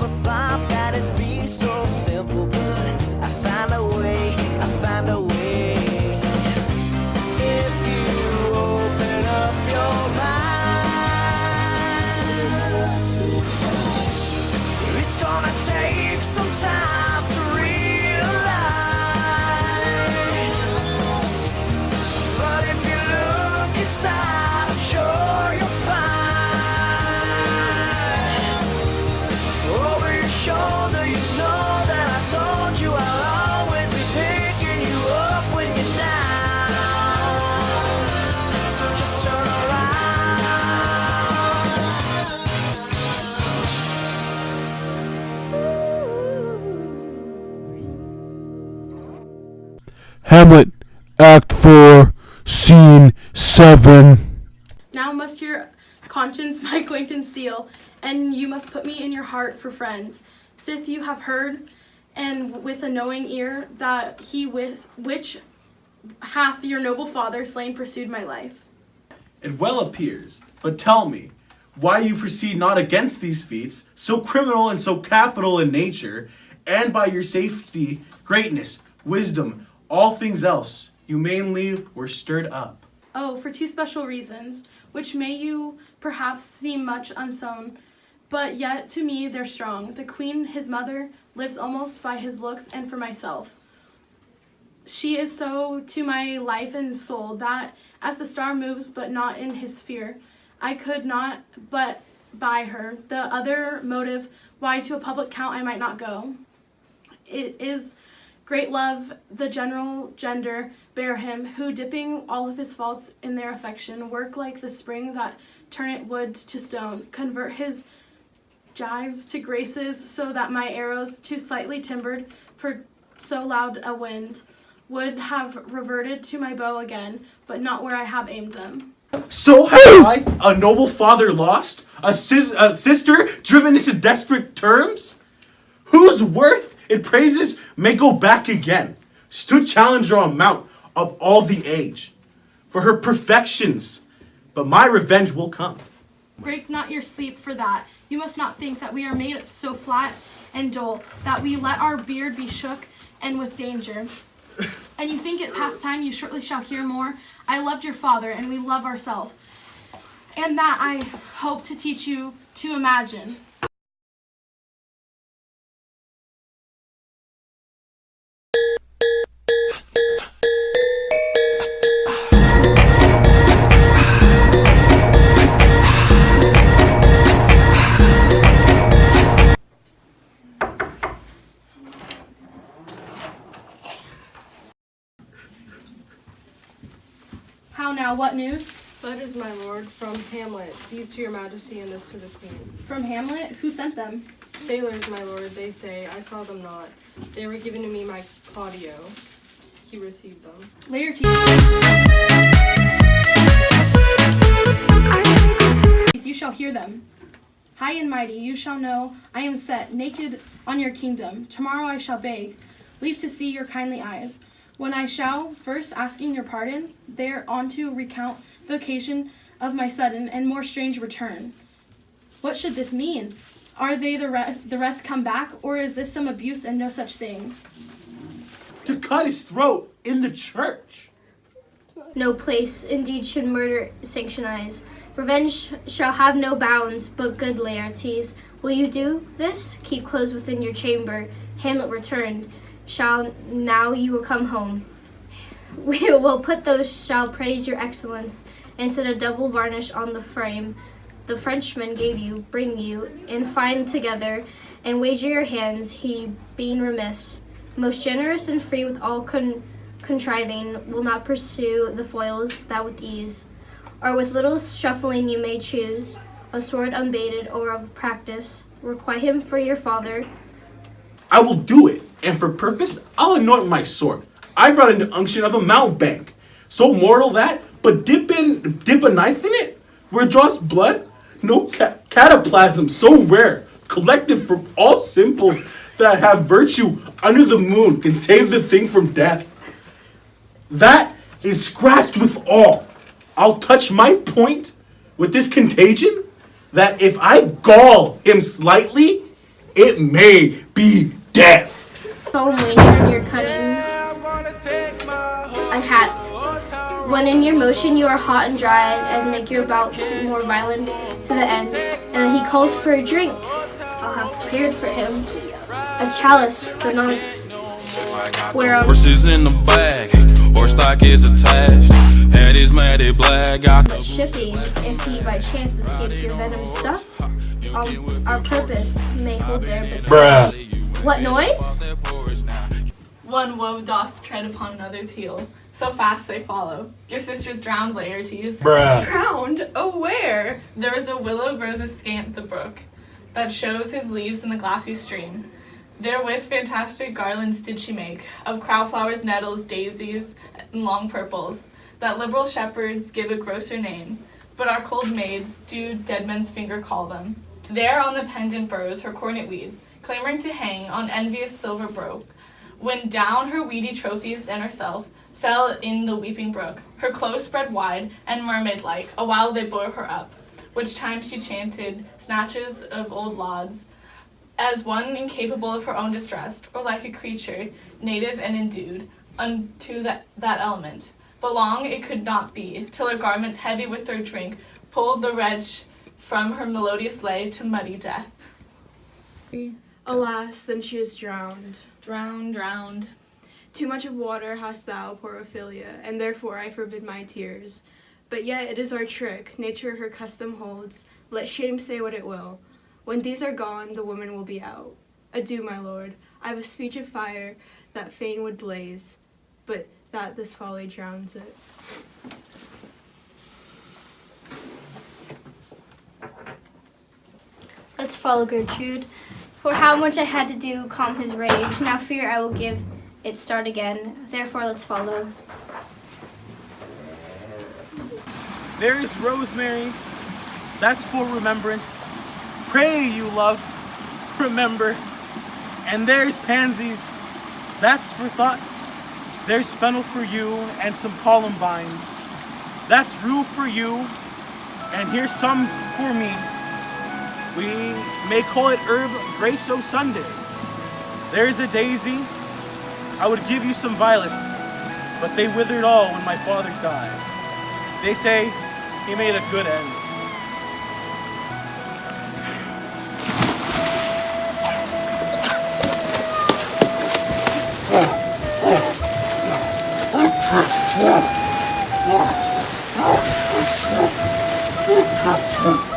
Never thought that it'd be so simple, but I found a way, I found a way. If you open up your mind, it's gonna take some time to realize. But if you look inside, I'm sure you'll find. Over your shoulder, you know that I told you I'll always be picking you up when you're down. So just turn around. Hamlet Act IV Scene 7. Now must your conscience my acquaintance seal, and you must put me in your heart for friend. Sith you have heard, and with a knowing ear, that he with which hath your noble father slain pursued my life. It well appears, but tell me, why you proceed not against these feats, so criminal and so capital in nature, and by your safety, greatness, wisdom, all things else, you mainly were stirred up. Oh, for two special reasons, which may you perhaps seem much unsown, but yet to me they're strong. The queen, his mother, lives almost by his looks, and for myself. She is so to my life and soul that as the star moves but not in his sphere, I could not but by her. The other motive why to a public count I might not go. It is great love the general gender bear him, who dipping all of his faults in their affection, work like the spring that turneth wood to stone, convert his gyves to graces, so that my arrows, too slightly timbered for so loud a wind, would have reverted to my bow again, but not where I have aimed them. So have I, a noble father lost, a sister driven into desperate terms, whose worth it praises may go back again, stood challenger on mount of all the age, for her perfections, but my revenge will come. Break not your sleep for that. You must not think that we are made so flat and dull, that we let our beard be shook and with danger. And you think it past time, you shortly shall hear more. I loved your father, and we love ourselves, and that I hope to teach you to imagine. How now, what news? Letters, my lord, from Hamlet, these to your majesty and this to the queen. From Hamlet? Who sent them? Sailors, my lord, they say, I saw them not. They were given to me by Claudio. He received them. Lay your teeth. You shall hear them. High and mighty, you shall know I am set naked on your kingdom. Tomorrow I shall beg leave to see your kindly eyes, when I shall, first asking your pardon, thereon to recount the occasion of my sudden and more strange return. What should this mean? Are they the rest come back, or is this some abuse and no such thing? To cut his throat in the church. No place indeed should murder sanctionize. Revenge shall have no bounds, but good Laertes. Will you do this? Keep close within your chamber. Hamlet returned. Shall now you will come home. We will put those shall praise your excellence, and set a double varnish on the frame the Frenchman gave you, bring you, and find together, and wager your hands, he being remiss, most generous and free with all contriving, will not pursue the foils that with ease, or with little shuffling you may choose, a sword unbaited or of practice, requite him for your father. I will do it, and for purpose, I'll anoint my sword. I brought in the unction of a mountebank, so mortal that, but dip a knife in it, where it draws blood, no cataplasm so rare, collected from all simples that have virtue under the moon, can save the thing from death. That is scratched with all. I'll touch my point with this contagion, that if I gall him slightly, It may be death. Home wager your cunnings. I have. When in your motion you are hot and dry, as make your bout more violent to the end, and that he calls for a drink, I'll have prepared for him a chalice for the nonce, whereof Horses in the bag, or stock is attached. Head is matted black. shipping, if he by chance escapes your venomous stuff, our purpose may hold there. Bruh. What noise? One woe doth tread upon another's heel, so fast they follow. Your sister's drowned, Laertes. Bruh. Drowned? Oh, where? There is a willow grows askant the brook, that shows his leaves in the glassy stream. Therewith fantastic garlands did she make, of crowflowers, nettles, daisies, and long purples, that liberal shepherds give a grosser name, but our cold maids do dead men's finger call them. There on the pendant burrows her cornet weeds, clamoring to hang on envious silver broke, when down her weedy trophies and herself fell in the weeping brook, her clothes spread wide and mermaid-like, a while they bore her up, which time she chanted snatches of old lauds, as one incapable of her own distress, or like a creature native and endued unto that element. But long it could not be, till her garments heavy with their drink pulled the wretch from her melodious lay to muddy death. Alas, then she is drowned. Drowned, drowned. Too much of water hast thou, poor Ophelia, and therefore I forbid my tears. But yet it is our trick, nature her custom holds, let shame say what it will. When these are gone, the woman will be out. Adieu, my lord, I've a speech of fire that fain would blaze, but that this folly drowns it. Let's follow Gertrude. For how much I had to do calm his rage, now fear I will give it start again. Therefore let's follow. There is rosemary, that's for remembrance. Pray you, love, remember. And there's pansies, that's for thoughts. There's fennel for you and some columbines. That's rue for you, and here's some for me. We may call it herb grace o' Sundays. There's a daisy, I would give you some violets, but they withered all when my father died. They say he made a good end. Yeah.